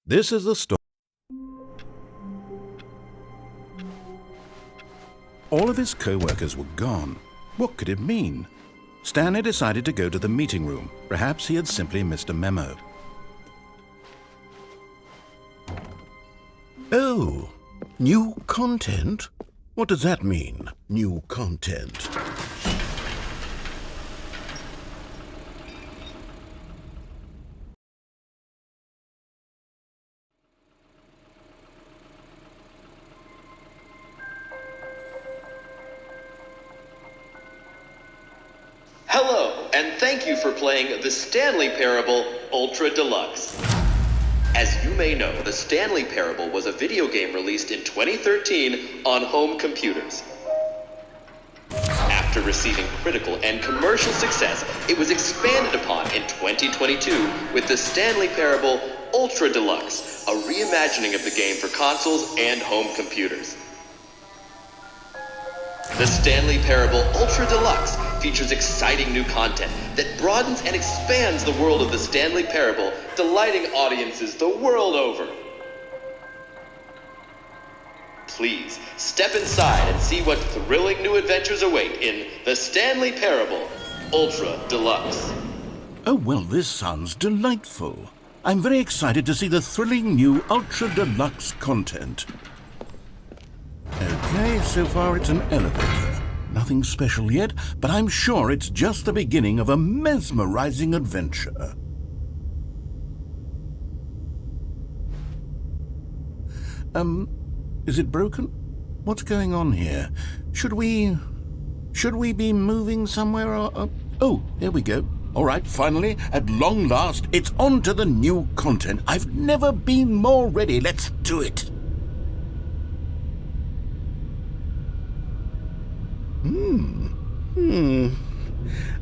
This is the story. All of his co-workers were gone. What could it mean? Stanley decided to go to the meeting room. Perhaps he had simply missed a memo. Oh, new content? What does that mean, new content? Hello, and thank you for playing the Stanley Parable Ultra Deluxe. As you may know, the Stanley Parable was a video game released in 2013 on home computers. After receiving critical and commercial success, it was expanded upon in 2022 with the Stanley Parable Ultra Deluxe, a reimagining of the game for consoles and home computers. The Stanley Parable Ultra Deluxe features exciting new content that broadens and expands the world of the Stanley Parable, delighting audiences the world over. Please, step inside and see what thrilling new adventures await in the Stanley Parable Ultra Deluxe. Oh, well, this sounds delightful. I'm very excited to see the thrilling new Ultra Deluxe content. Okay, so far it's an elevator. Nothing special yet, but I'm sure it's just the beginning of a mesmerizing adventure. Is it broken? What's going on here? Should we be moving somewhere or... Oh, there we go. All right, finally, at long last, it's on to the new content. I've never been more ready. Let's do it.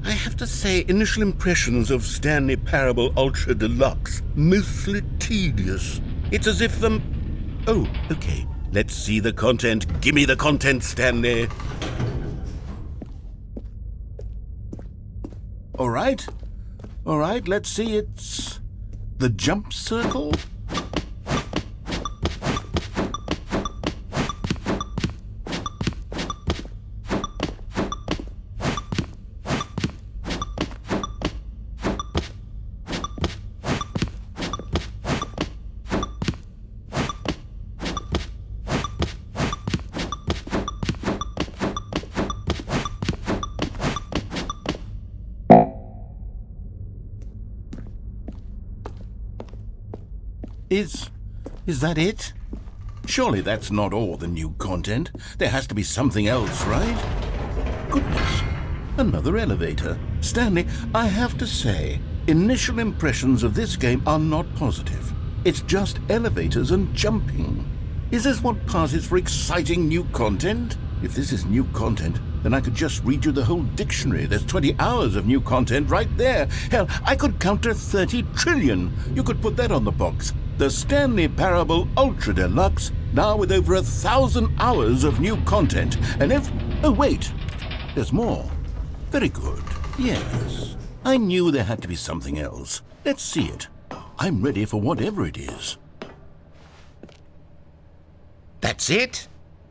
I have to say, initial impressions of Stanley Parable Ultra Deluxe, mostly tedious. It's as if Oh, okay. Let's see the content. Gimme the content, Stanley. All right, let's see. It's the jump circle. Is that it? Surely that's not all the new content. There has to be something else, right? Goodness, another elevator. Stanley, I have to say, initial impressions of this game are not positive. It's just elevators and jumping. Is this what passes for exciting new content? If this is new content, then I could just read you the whole dictionary. There's 20 hours of new content right there. Hell, I could count to 30 trillion. You could put that on the box. The Stanley Parable Ultra Deluxe, now with over 1,000 hours of new content. And if... Oh, wait. There's more. Very good. Yes. I knew there had to be something else. Let's see it. I'm ready for whatever it is. That's it?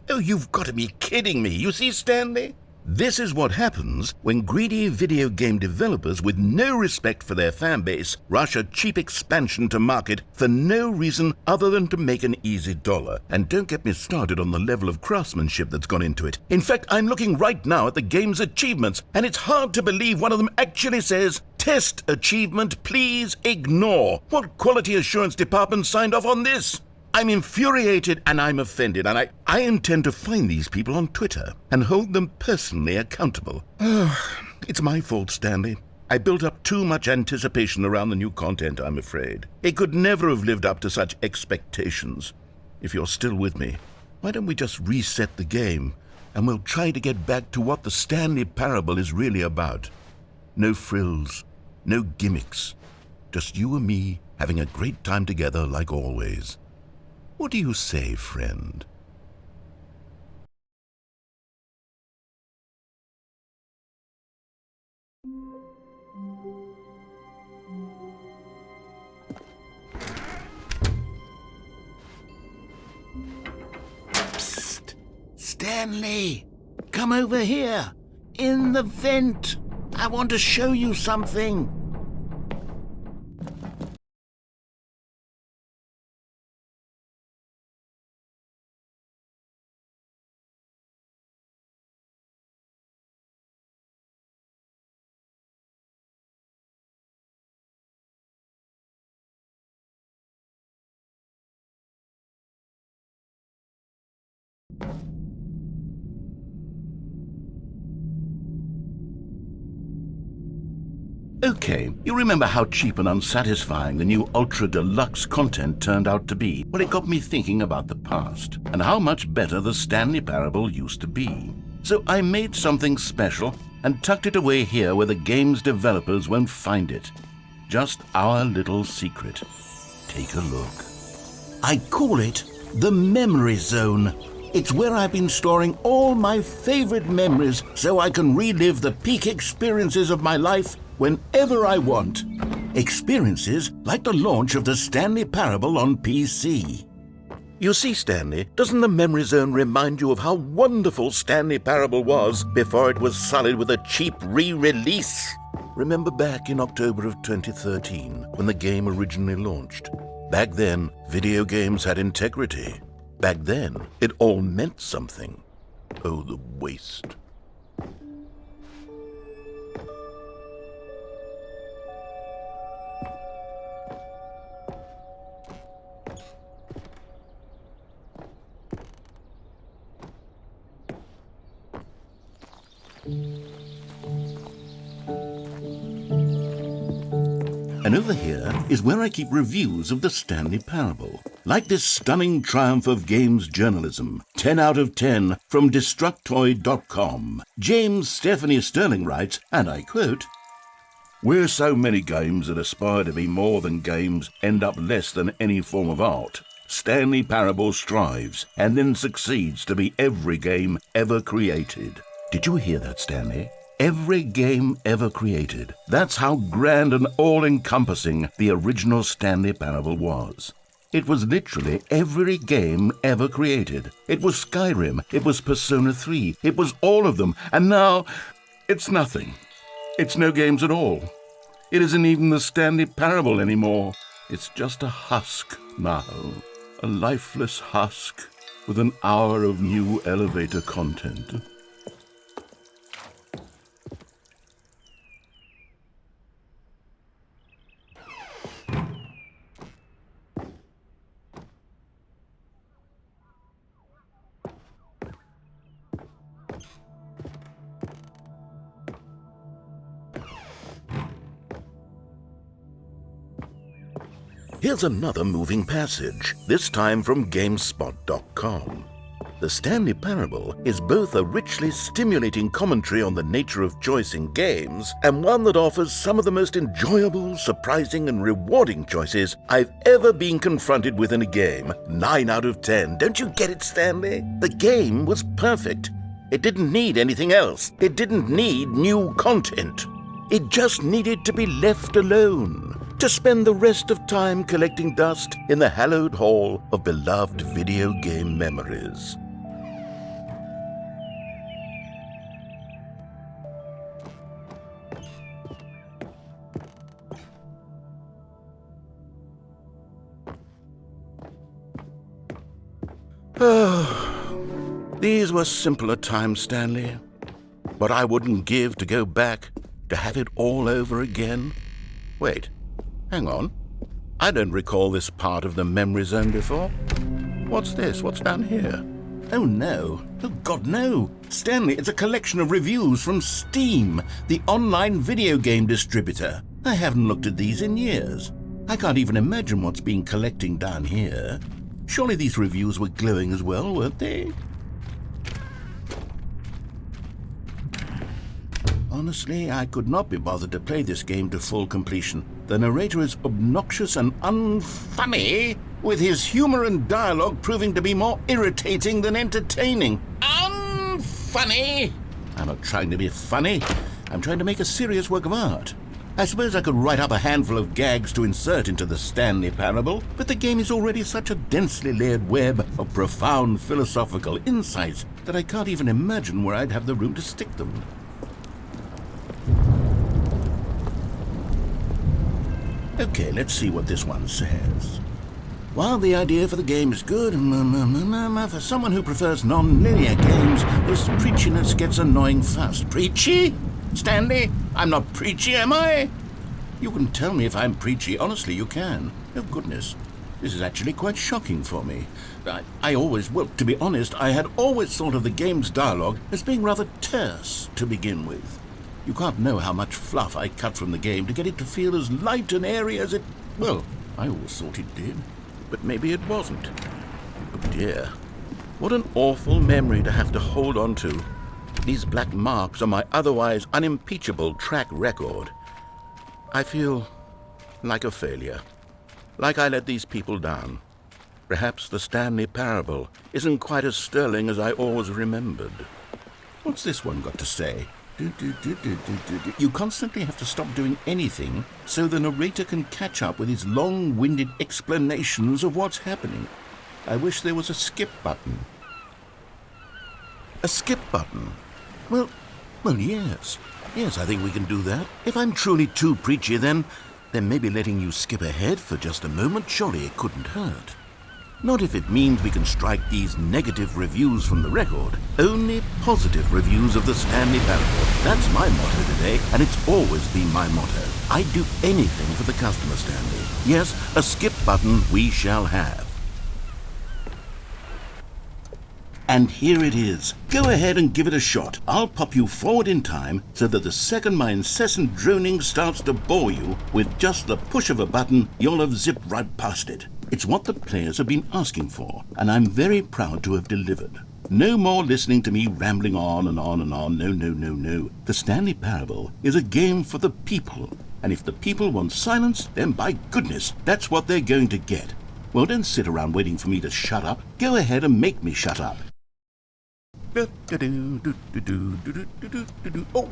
Oh, you've got to be kidding me. You see, Stanley? This is what happens when greedy video game developers with no respect for their fan base rush a cheap expansion to market for no reason other than to make an easy dollar. And don't get me started on the level of craftsmanship that's gone into it. In fact, I'm looking right now at the game's achievements, and it's hard to believe one of them actually says, "Test achievement, please ignore." What quality assurance department signed off on this? I'm infuriated and I'm offended, and I intend to find these people on Twitter and hold them personally accountable. It's my fault, Stanley. I built up too much anticipation around the new content, I'm afraid. It could never have lived up to such expectations. If you're still with me, why don't we just reset the game and we'll try to get back to what the Stanley Parable is really about. No frills, no gimmicks. Just you and me having a great time together like always. What do you say, friend? Stanley, come over here. In the vent. I want to show you something. Okay, you remember how cheap and unsatisfying the new Ultra Deluxe content turned out to be? Well, it got me thinking about the past and how much better the Stanley Parable used to be. So I made something special and tucked it away here where the game's developers won't find it. Just our little secret. Take a look. I call it the Memory Zone. It's where I've been storing all my favorite memories so I can relive the peak experiences of my life whenever I want. Experiences like the launch of the Stanley Parable on PC. You see, Stanley, doesn't the Memory Zone remind you of how wonderful Stanley Parable was before it was sullied with a cheap re-release? Remember back in October of 2013 when the game originally launched? Back then, video games had integrity. Back then, it all meant something. Oh, the waste. And over here is where I keep reviews of the Stanley Parable. Like this stunning triumph of games journalism, 10 out of 10 from Destructoid.com. James Stephanie Sterling writes, and I quote, "Where so many games that aspire to be more than games end up less than any form of art, Stanley Parable strives and then succeeds to be every game ever created." Did you hear that, Stanley? Every game ever created. That's how grand and all-encompassing the original Stanley Parable was. It was literally every game ever created. It was Skyrim, it was Persona 3, it was all of them, and now it's nothing. It's no games at all. It isn't even the Stanley Parable anymore. It's just a husk now. A lifeless husk with an hour of new elevator content. Here's another moving passage, this time from GameSpot.com. The Stanley Parable is both a richly stimulating commentary on the nature of choice in games and one that offers some of the most enjoyable, surprising, and rewarding choices I've ever been confronted with in a game. 9 out of 10. Don't you get it, Stanley? The game was perfect. It didn't need anything else. It didn't need new content. It just needed to be left alone, to spend the rest of time collecting dust in the hallowed hall of beloved video game memories. These were simpler times, Stanley. But I wouldn't give to go back, to have it all over again. Wait. Hang on. I don't recall this part of the Memory Zone before. What's this? What's down here? Oh, no. Oh, God, no. Stanley, it's a collection of reviews from Steam, the online video game distributor. I haven't looked at these in years. I can't even imagine what's been collecting down here. Surely these reviews were glowing as well, weren't they? Honestly, I could not be bothered to play this game to full completion. The narrator is obnoxious and unfunny, with his humor and dialogue proving to be more irritating than entertaining. Unfunny! I'm not trying to be funny. I'm trying to make a serious work of art. I suppose I could write up a handful of gags to insert into the Stanley Parable, but the game is already such a densely layered web of profound philosophical insights that I can't even imagine where I'd have the room to stick them. Okay, let's see what this one says. While the idea for the game is good, for someone who prefers non-linear games, this preachiness gets annoying fast. Preachy? Stanley? I'm not preachy, am I? You can tell me if I'm preachy. Honestly, you can. Oh, goodness. This is actually quite shocking for me. To be honest, I had always thought of the game's dialogue as being rather terse to begin with. You can't know how much fluff I cut from the game to get it to feel as light and airy as it... Well, I always thought it did. But maybe it wasn't. Oh dear. What an awful memory to have to hold on to. These black marks on my otherwise unimpeachable track record. I feel like a failure. Like I let these people down. Perhaps the Stanley Parable isn't quite as sterling as I always remembered. What's this one got to say? You constantly have to stop doing anything so the narrator can catch up with his long-winded explanations of what's happening. I wish there was a skip button. A skip button? Well, yes. Yes, I think we can do that. If I'm truly too preachy, then maybe letting you skip ahead for just a moment, surely it couldn't hurt. Not if it means we can strike these negative reviews from the record. Only positive reviews of the Stanley Parable. That's my motto today, and it's always been my motto. I'd do anything for the customer, Stanley. Yes, a skip button we shall have. And here it is. Go ahead and give it a shot. I'll pop you forward in time so that the second my incessant droning starts to bore you, with just the push of a button, you'll have zipped right past it. It's what the players have been asking for, and I'm very proud to have delivered. No more listening to me rambling on and on and on. No. The Stanley Parable is a game for the people, and if the people want silence, then by goodness, that's what they're going to get. Well, don't sit around waiting for me to shut up. Go ahead and make me shut up. Oh,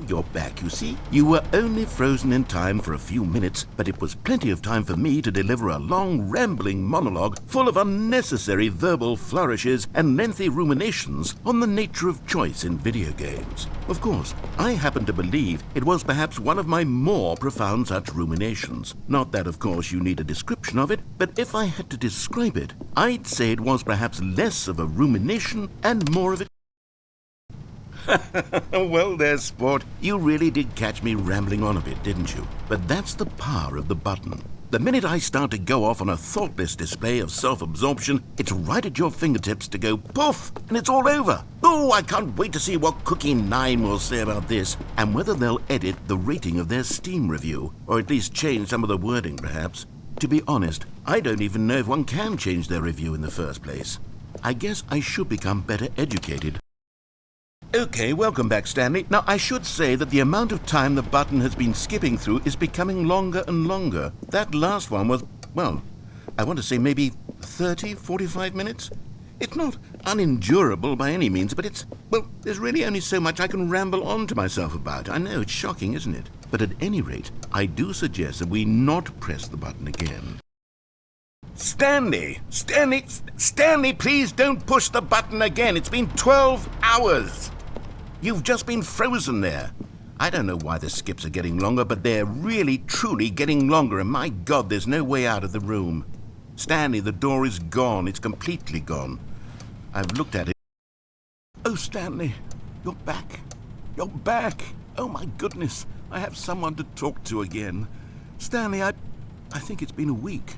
you're back, you see. You were only frozen in time for a few minutes, but it was plenty of time for me to deliver a long, rambling monologue full of unnecessary verbal flourishes and lengthy ruminations on the nature of choice in video games. Of course, I happen to believe it was perhaps one of my more profound such ruminations. Not that, of course, you need a description of it, but if I had to describe it, I'd say it was perhaps less of a rumination and more of a... Well there, sport. You really did catch me rambling on a bit, didn't you? But that's the power of the button. The minute I start to go off on a thoughtless display of self-absorption, it's right at your fingertips to go poof, and it's all over. Oh, I can't wait to see what Cookie 9 will say about this, and whether they'll edit the rating of their Steam review, or at least change some of the wording, perhaps. To be honest, I don't even know if one can change their review in the first place. I guess I should become better educated. Okay, welcome back, Stanley. Now, I should say that the amount of time the button has been skipping through is becoming longer and longer. That last one was, well, I want to say maybe 30, 45 minutes? It's not unendurable by any means, but there's really only so much I can ramble on to myself about. I know, it's shocking, isn't it? But at any rate, I do suggest that we not press the button again. Stanley, please don't push the button again. It's been 12 hours. You've just been frozen there. I don't know why the skips are getting longer, but they're really, truly getting longer, and my God, there's no way out of the room. Stanley, the door is gone. It's completely gone. I've looked at it. Oh, Stanley, you're back. You're back. Oh, my goodness. I have someone to talk to again. Stanley, I think it's been a week.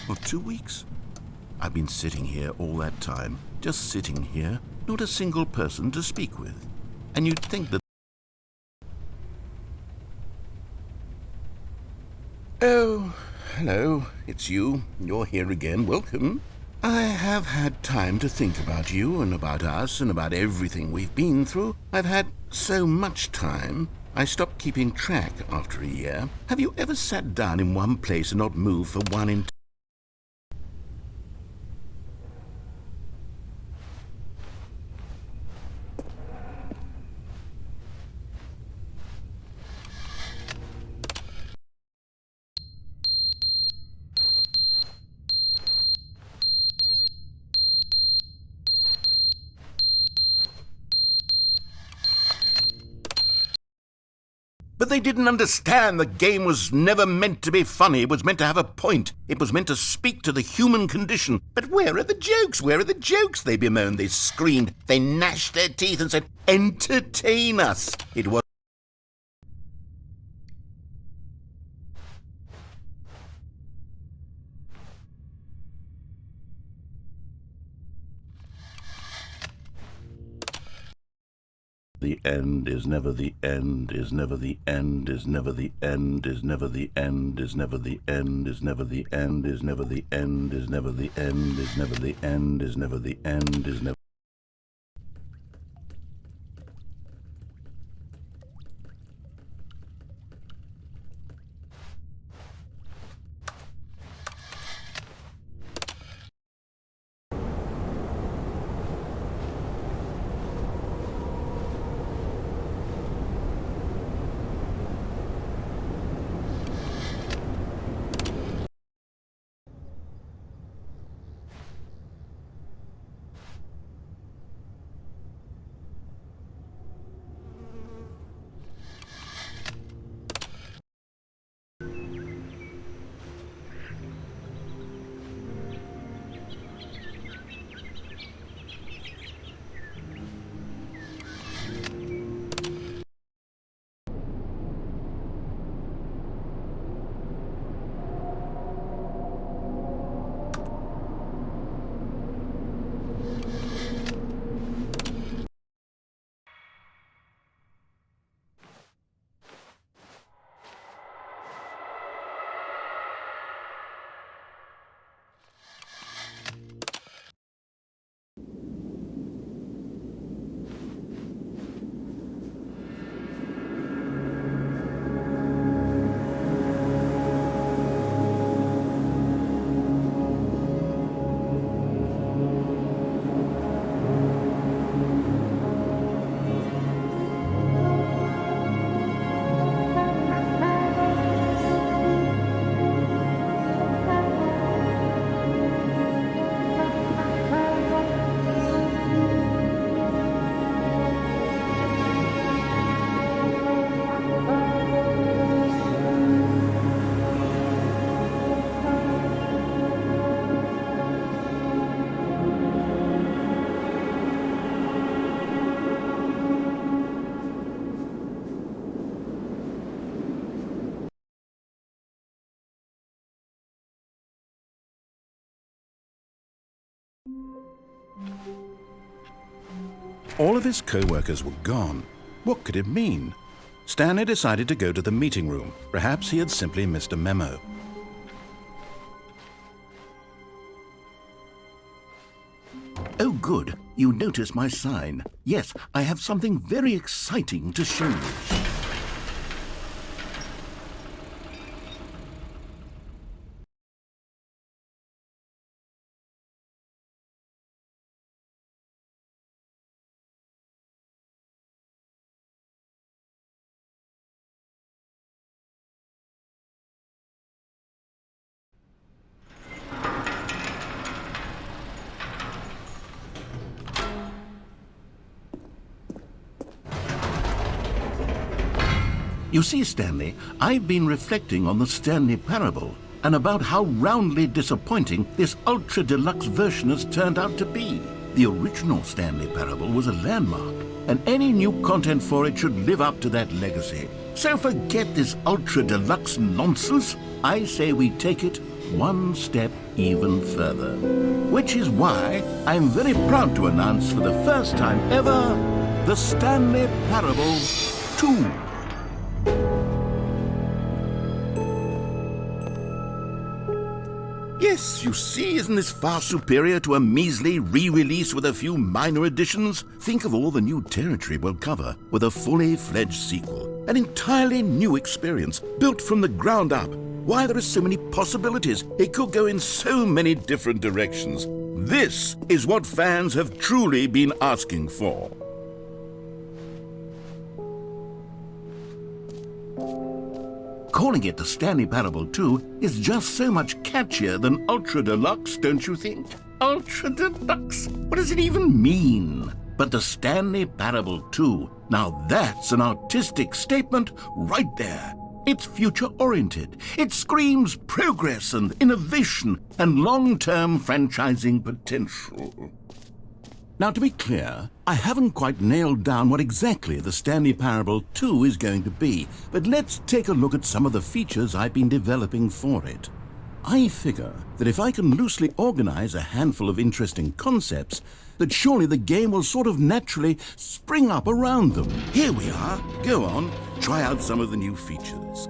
Or 2 weeks. I've been sitting here all that time. Just sitting here. Not a single person to speak with. And you'd think that... Oh, hello. It's you. You're here again. Welcome. I have had time to think about you and about us and about everything we've been through. I've had so much time. I stopped keeping track after a year. Have you ever sat down in one place and not moved for one entire... But they didn't understand the game was never meant to be funny. It was meant to have a point. It was meant to speak to the human condition. But where are the jokes? Where are the jokes? They bemoaned, they screamed, they gnashed their teeth and said, entertain us. It was the end is never the end, is never the end, is never the end, is never the end, is never the end, is never the end, is never the end, is never the end, is never the end, is never the end, is never. All of his co-workers were gone. What could it mean? Stanley decided to go to the meeting room. Perhaps he had simply missed a memo. Oh, good. You notice my sign. Yes, I have something very exciting to show you. You see, Stanley, I've been reflecting on the Stanley Parable and about how roundly disappointing this ultra-deluxe version has turned out to be. The original Stanley Parable was a landmark, and any new content for it should live up to that legacy. So forget this ultra-deluxe nonsense. I say we take it one step even further. Which is why I'm very proud to announce for the first time ever, the Stanley Parable 2. Yes, you see, isn't this far superior to a measly re-release with a few minor additions? Think of all the new territory we'll cover with a fully fledged sequel. An entirely new experience, built from the ground up. Why, there are so many possibilities. It could go in so many different directions. This is what fans have truly been asking for. Calling it the Stanley Parable 2 is just so much catchier than Ultra Deluxe, don't you think? Ultra Deluxe? What does it even mean? but the Stanley Parable 2. Now that's an artistic statement right there. It's future-oriented. It screams progress and innovation and long-term franchising potential. Now, to be clear, I haven't quite nailed down what exactly the Stanley Parable 2 is going to be, but let's take a look at some of the features I've been developing for it. I figure that if I can loosely organize a handful of interesting concepts, that surely the game will sort of naturally spring up around them. Here we are. Go on, try out some of the new features.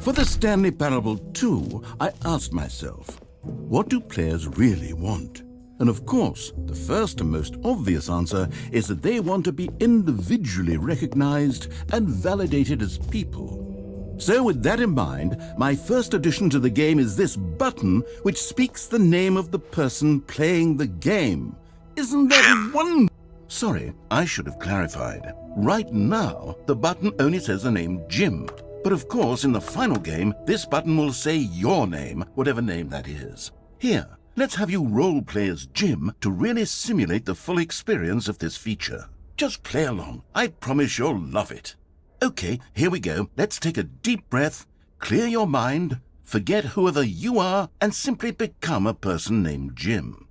For the Stanley Parable 2, I asked myself, what do players really want? And of course, the first and most obvious answer is that they want to be individually recognized and validated as people. So with that in mind, my first addition to the game is this button which speaks the name of the person playing the game. Isn't that wonderful? Sorry, I should have clarified. Right now, the button only says the name Jim. But of course, in the final game, this button will say your name, whatever name that is. Here, let's have you role-play as Jim to really simulate the full experience of this feature. Just play along. I promise you'll love it. Okay, here we go. Let's take a deep breath, clear your mind, forget whoever you are, and simply become a person named Jim.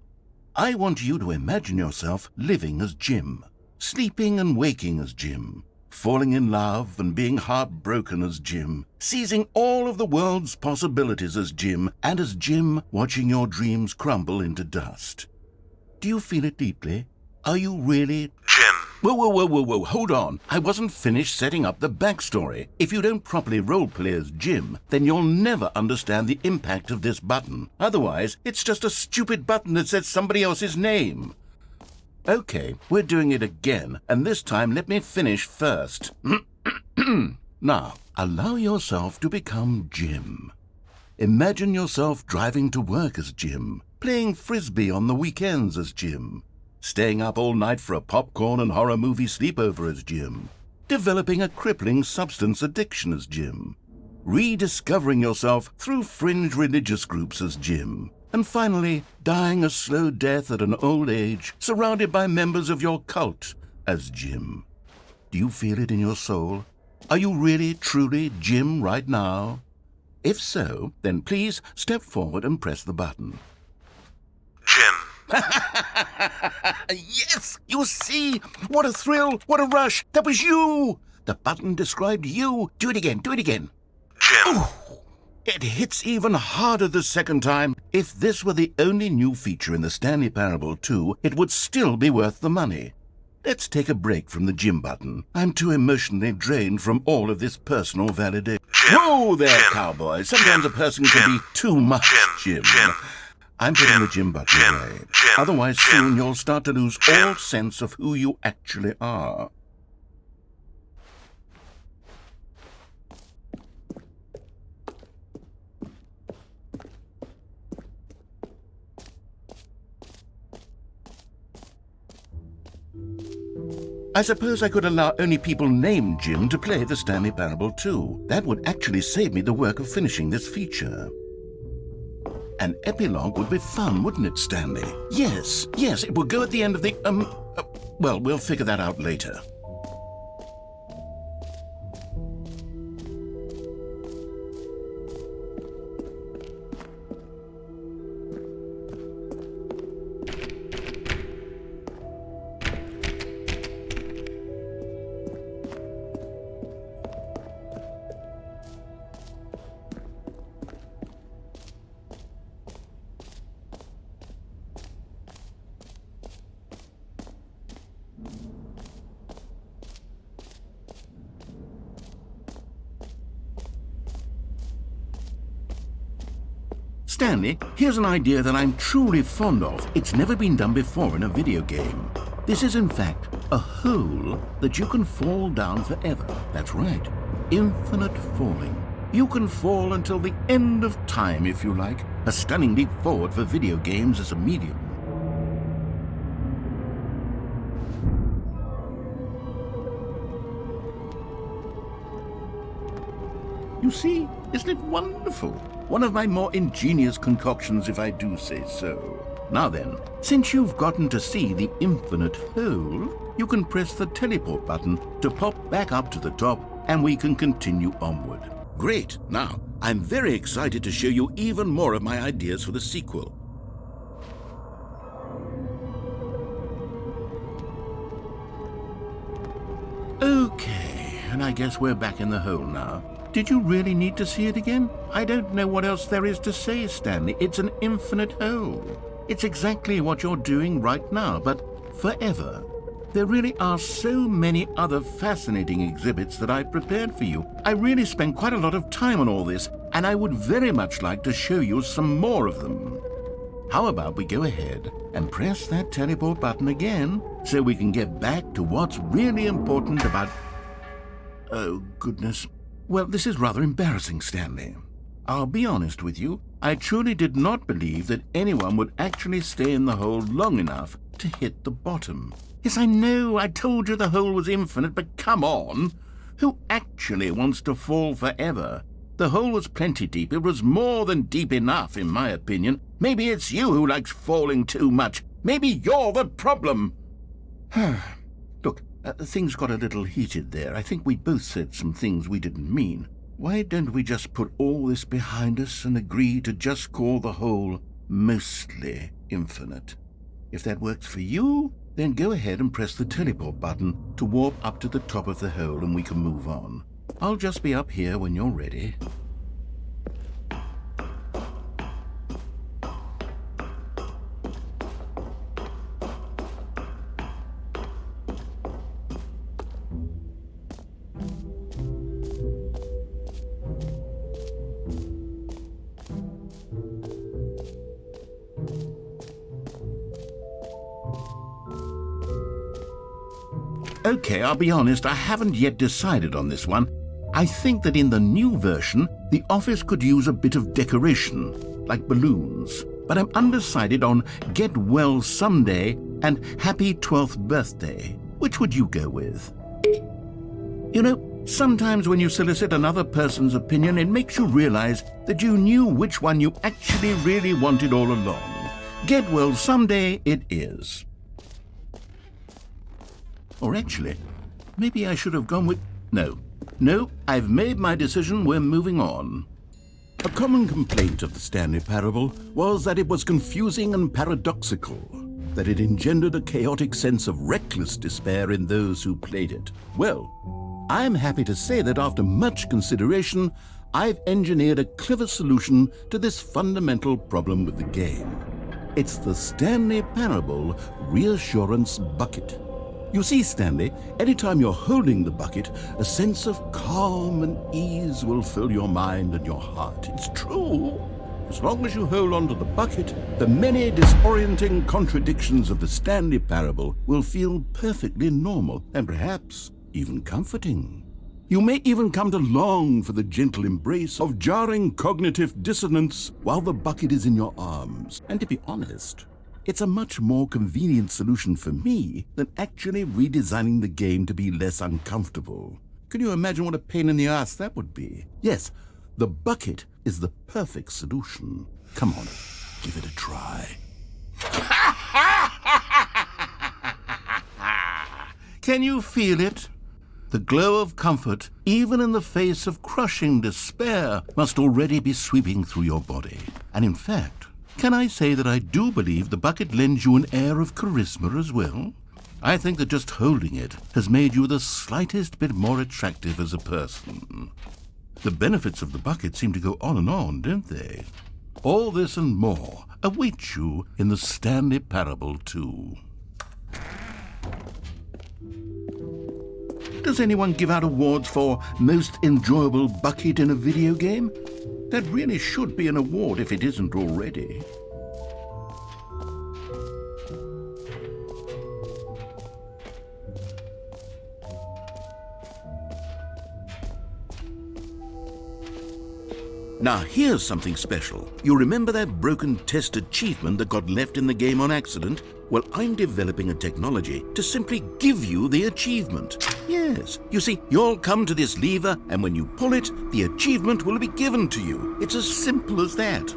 I want you to imagine yourself living as Jim, sleeping and waking as Jim, falling in love and being heartbroken as Jim, seizing all of the world's possibilities as Jim, and as Jim watching your dreams crumble into dust. Do you feel it deeply? Are you really Jim? Whoa, hold on. I wasn't finished setting up the backstory. If you don't properly roleplay as Jim, then you'll never understand the impact of this button. Otherwise, it's just a stupid button that says somebody else's name. Okay, we're doing it again, and this time let me finish first. Now, allow yourself to become Jim. Imagine yourself driving to work as Jim, playing frisbee on the weekends as Jim, staying up all night for a popcorn and horror movie sleepover as Jim, developing a crippling substance addiction as Jim, rediscovering yourself through fringe religious groups as Jim, and finally, dying a slow death at an old age, surrounded by members of your cult as Jim. Do you feel it in your soul? Are you really, truly Jim right now? If so, then please step forward and press the button. Jim. Yes! You see? What a thrill! What a rush! That was you! The button described you. Do it again. Jim. Ooh. It hits even harder the second time. If this were the only new feature in the Stanley Parable 2, it would still be worth the money. Let's take a break from the Jim button. I'm too emotionally drained from all of this personal validation. Whoa there, cowboy. Sometimes a person can be too much Jim. I'm putting the Jim button away. Otherwise, soon you'll start to lose all sense of who you actually are. I suppose I could allow only people named Jim to play the Stanley Parable 2. That would actually save me the work of finishing this feature. An epilogue would be fun, wouldn't it, Stanley? Yes, it will go at the end of the, well, we'll figure that out later. Stanley, here's an idea that I'm truly fond of. It's never been done before in a video game. This is, in fact, a hole that you can fall down forever. That's right. Infinite falling. You can fall until the end of time, if you like. A stunning leap forward for video games as a medium. You see, isn't it wonderful? One of my more ingenious concoctions, if I do say so. Now then, since you've gotten to see the infinite hole, you can press the teleport button to pop back up to the top, and we can continue onward. Great! Now, I'm very excited to show you even more of my ideas for the sequel. Okay, and I guess we're back in the hole now. Did you really need to see it again? I don't know what else there is to say, Stanley. It's an infinite hole. It's exactly what you're doing right now, but forever. There really are so many other fascinating exhibits that I've prepared for you. I really spent quite a lot of time on all this, and I would very much like to show you some more of them. How about we go ahead and press that teleport button again so we can get back to what's really important about... Oh, goodness. Well, this is rather embarrassing, Stanley. I'll be honest with you. I truly did not believe that anyone would actually stay in the hole long enough to hit the bottom. Yes, I know, I told you the hole was infinite, but come on. Who actually wants to fall forever? The hole was plenty deep. It was more than deep enough, in my opinion. Maybe it's you who likes falling too much. Maybe you're the problem. Look, things got a little heated there. I think we both said some things we didn't mean. Why don't we just put all this behind us and agree to just call the hole mostly infinite? If that works for you, then go ahead and press the teleport button to warp up to the top of the hole and we can move on. I'll just be up here when you're ready. Okay, I'll be honest, I haven't yet decided on this one. I think that in the new version, the office could use a bit of decoration, like balloons. But I'm undecided on Get Well Someday and Happy 12th Birthday. Which would you go with? You know, sometimes when you solicit another person's opinion, it makes you realize that you knew which one you actually really wanted all along. Get Well Someday it is. Or actually, maybe I should have gone with... No, I've made my decision, we're moving on. A common complaint of the Stanley Parable was that it was confusing and paradoxical, that it engendered a chaotic sense of reckless despair in those who played it. Well, I'm happy to say that after much consideration, I've engineered a clever solution to this fundamental problem with the game. It's the Stanley Parable Reassurance Bucket. You see, Stanley, anytime you're holding the bucket, a sense of calm and ease will fill your mind and your heart. It's true. As long as you hold on to the bucket, the many disorienting contradictions of the Stanley Parable will feel perfectly normal and perhaps even comforting. You may even come to long for the gentle embrace of jarring cognitive dissonance while the bucket is in your arms. And to be honest, it's a much more convenient solution for me than actually redesigning the game to be less uncomfortable. Can you imagine what a pain in the ass that would be? Yes, the bucket is the perfect solution. Come on, give it a try. Can you feel it? The glow of comfort, even in the face of crushing despair, must already be sweeping through your body. And in fact, can I say that I do believe the bucket lends you an air of charisma as well? I think that just holding it has made you the slightest bit more attractive as a person. The benefits of the bucket seem to go on, don't they? All this and more await you in the Stanley Parable 2. Does anyone give out awards for most enjoyable bucket in a video game? That really should be an award if it isn't already. Now here's something special. You remember that broken test achievement that got left in the game on accident? Well, I'm developing a technology to simply give you the achievement. Yes, you see, you'll come to this lever, and when you pull it, the achievement will be given to you. It's as simple as that.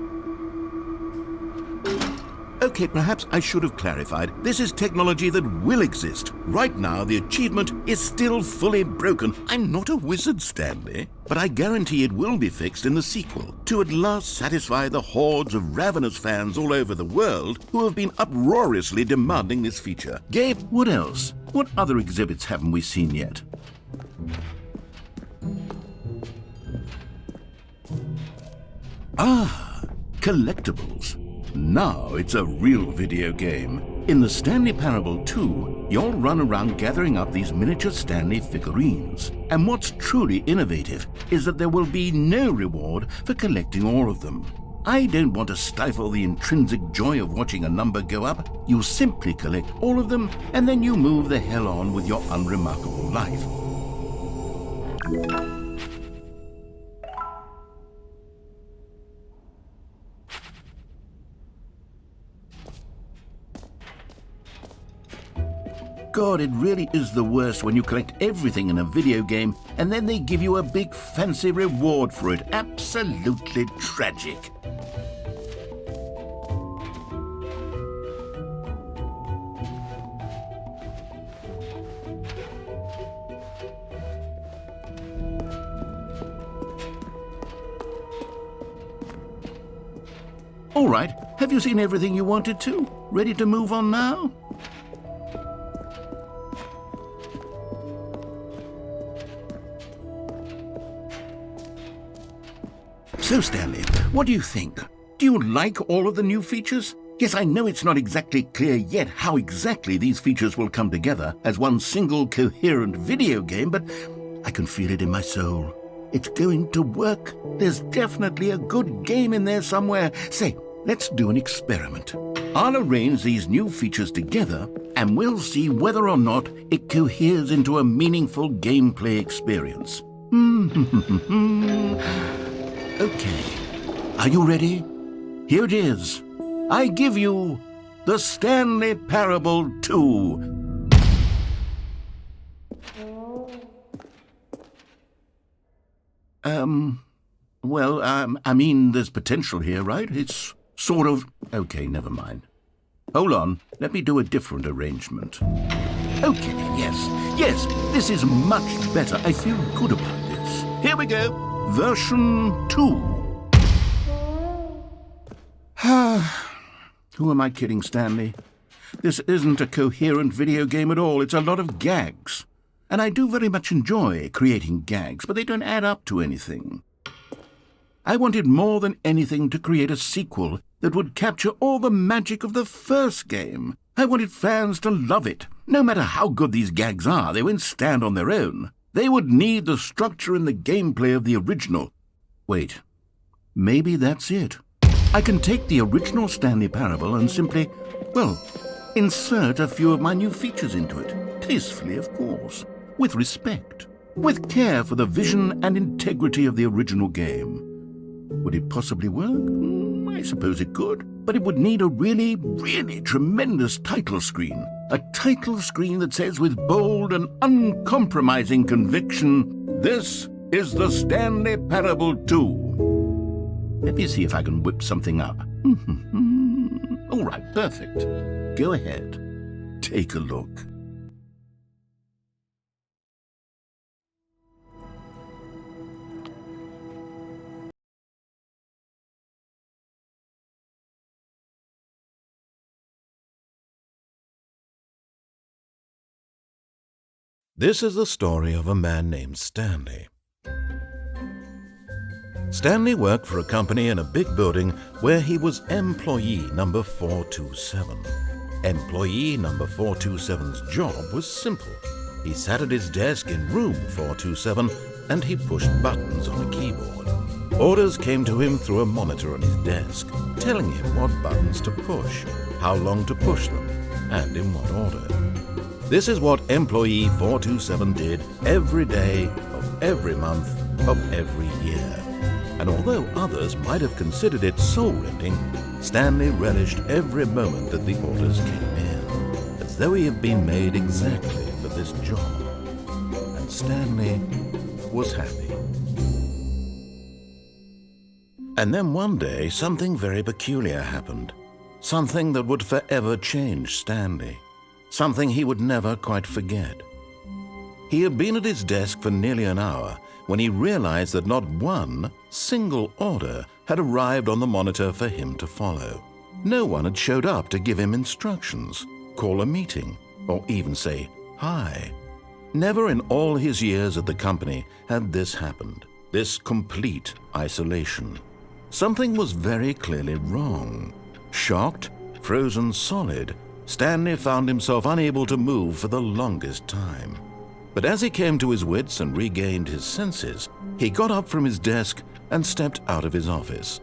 Okay, perhaps I should have clarified. This is technology that will exist. Right now, the achievement is still fully broken. I'm not a wizard, Stanley, but I guarantee it will be fixed in the sequel to at last satisfy the hordes of ravenous fans all over the world who have been uproariously demanding this feature. Gabe, what else? What other exhibits haven't we seen yet? Ah, collectibles. Now it's a real video game. In the Stanley Parable 2, you'll run around gathering up these miniature Stanley figurines. And what's truly innovative is that there will be no reward for collecting all of them. I don't want to stifle the intrinsic joy of watching a number go up. You simply collect all of them, and then you move the hell on with your unremarkable life. God, it really is the worst when you collect everything in a video game and then they give you a big fancy reward for it. Absolutely tragic. All right, have you seen everything you wanted to? Ready to move on now? So, Stanley, what do you think? Do you like all of the new features? Yes, I know it's not exactly clear yet how exactly these features will come together as one single coherent video game, but I can feel it in my soul. It's going to work. There's definitely a good game in there somewhere. Say, let's do an experiment. I'll arrange these new features together, and we'll see whether or not it coheres into a meaningful gameplay experience. Okay, are you ready? Here it is. I give you the Stanley Parable 2. I mean, there's potential here, right? It's sort of... Okay, never mind. Hold on, let me do a different arrangement. Okay, yes, this is much better. I feel good about this. Here we go. Version 2. Who am I kidding, Stanley? This isn't a coherent video game at all. It's a lot of gags. And I do very much enjoy creating gags, but they don't add up to anything. I wanted more than anything to create a sequel that would capture all the magic of the first game. I wanted fans to love it. No matter how good these gags are, they won't stand on their own. They would need the structure and the gameplay of the original. Wait, maybe that's it. I can take the original Stanley Parable and simply, well, insert a few of my new features into it. Tastefully, of course. With respect. With care for the vision and integrity of the original game. Would it possibly work? I suppose it could. But it would need a really, really tremendous title screen. A title screen that says with bold and uncompromising conviction, "This is the Stanley Parable 2. Let me see if I can whip something up. All right, perfect. Go ahead. Take a look. This is the story of a man named Stanley. Stanley worked for a company in a big building where he was employee number 427. Employee number 427's job was simple. He sat at his desk in room 427 and he pushed buttons on a keyboard. Orders came to him through a monitor on his desk, telling him what buttons to push, how long to push them, and in what order. This is what employee 427 did every day of every month of every year. and although others might have considered it soul-rending, Stanley relished every moment that the orders came in, as though he had been made exactly for this job. And Stanley was happy. And then one day, something very peculiar happened. Something that would forever change Stanley. Something he would never quite forget. He had been at his desk for nearly an hour when he realized that not one single order had arrived on the monitor for him to follow. No one had showed up to give him instructions, call a meeting, or even say hi. Never in all his years at the company had this happened, this complete isolation. Something was very clearly wrong. Shocked, frozen solid, Stanley found himself unable to move for the longest time. But as he came to his wits and regained his senses, he got up from his desk and stepped out of his office.